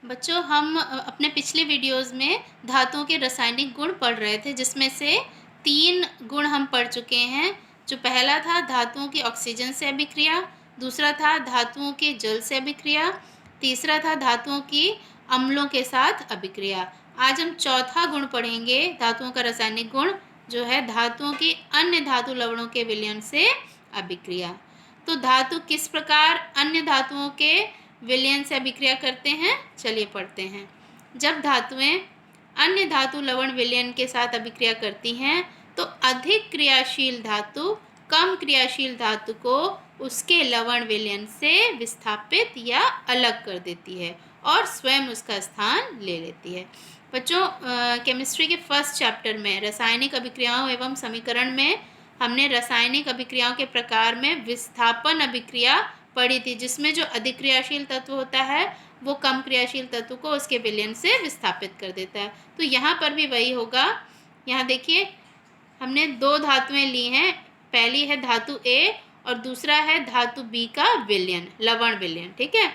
बच्चों हम अपने पिछले वीडियोस में धातुओं के रासायनिक गुण पढ़ रहे थे, जिसमें से 3 गुण हम पढ़ चुके हैं। जो पहला था धातुओं की ऑक्सीजन से अभिक्रिया, दूसरा था धातुओं के जल से अभिक्रिया, तीसरा था धातुओं की अम्लों के साथ अभिक्रिया। आज हम चौथा गुण पढ़ेंगे धातुओं का रासायनिक गुण, जो है धातुओं की अन्य धातु लवणों के विलयन से अभिक्रिया। तो धातु किस प्रकार अन्य धातुओं के विलयन से अभिक्रिया करते हैं, चलिए पढ़ते हैं। जब धातुएं अन्य धातु लवण विलयन के साथ अभिक्रिया करती हैं तो अधिक क्रियाशील धातु कम क्रियाशील धातु को उसके लवण विलयन से विस्थापित या अलग कर देती है और स्वयं उसका स्थान ले लेती है। बच्चों, केमिस्ट्री के फर्स्ट चैप्टर में रासायनिक अभिक्रियाओं एवं समीकरण में हमने रासायनिक अभिक्रियाओं के प्रकार में विस्थापन अभिक्रिया पढ़ी थी, जिसमें जो अधिक क्रियाशील तत्व होता है वो कम क्रियाशील तत्व को उसके विलयन से विस्थापित कर देता है। तो यहाँ पर भी वही होगा। यहाँ देखिए, हमने 2 धातुएं ली हैं, पहली है धातु A और दूसरा है धातु B का विलयन, लवण विलयन। ठीक है,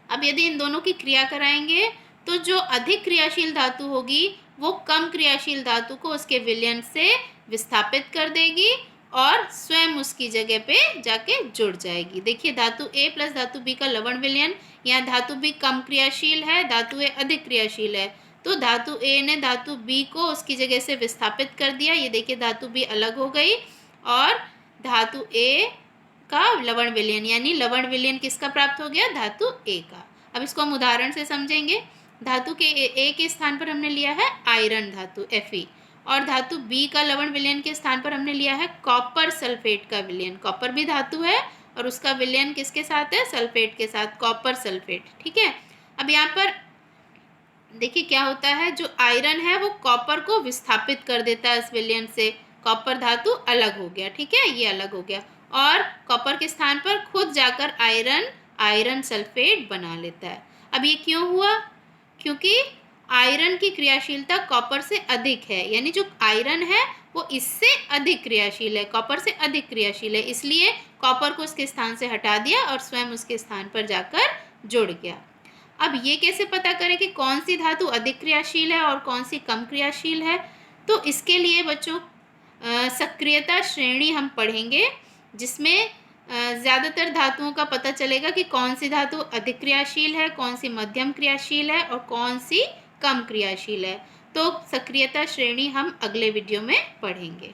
अब यदि इन दोनों की क्रिया कराएंगे तो जो अधिक क्रियाशील धातु होगी वो कम क्रियाशील धातु को उसके विलयन से विस्थापित कर देगी और स्वयं उसकी जगह पे जाके जुड़ जाएगी। देखिए, धातु A प्लस धातु B का लवण विलयन, यहाँ धातु B कम क्रियाशील है, धातु A अधिक क्रियाशील है, तो धातु A ने धातु B को उसकी जगह से विस्थापित कर दिया। ये देखिए, धातु B अलग हो गई और धातु A का लवण विलयन, यानी लवण विलयन किसका प्राप्त हो गया, धातु A का। अब इसको हम उदाहरण से समझेंगे। धातु के A के स्थान पर हमने लिया है आयरन धातु Fe और धातु B का लवण विलयन के स्थान पर हमने लिया है कॉपर सल्फेट का विलयन। कॉपर भी धातु है और उसका विलयन किसके साथ है, सल्फेट के साथ, कॉपर सल्फेट। ठीक है, अब यहाँ पर देखिए क्या होता है, जो आयरन है वो कॉपर को विस्थापित कर देता है इस विलयन से, कॉपर धातु अलग हो गया। ठीक है, ये अलग हो गया और कॉपर के स्थान पर खुद जाकर आयरन सल्फेट बना लेता है। अब ये क्यों हुआ, क्योंकि आयरन की क्रियाशीलता कॉपर से अधिक है, यानी जो आयरन है वो इससे अधिक क्रियाशील है, कॉपर से अधिक क्रियाशील है, इसलिए कॉपर को उसके स्थान से हटा दिया और स्वयं उसके स्थान पर जाकर जुड़ गया। अब ये कैसे पता करें कि कौन सी धातु अधिक क्रियाशील है और कौन सी कम क्रियाशील है, तो इसके लिए बच्चों सक्रियता श्रेणी हम पढ़ेंगे, जिसमें ज़्यादातर धातुओं का पता चलेगा कि कौन सी धातु अधिक क्रियाशील है, कौन सी मध्यम क्रियाशील है और कौन सी कम क्रियाशील है। तो सक्रियता श्रेणी हम अगले वीडियो में पढ़ेंगे।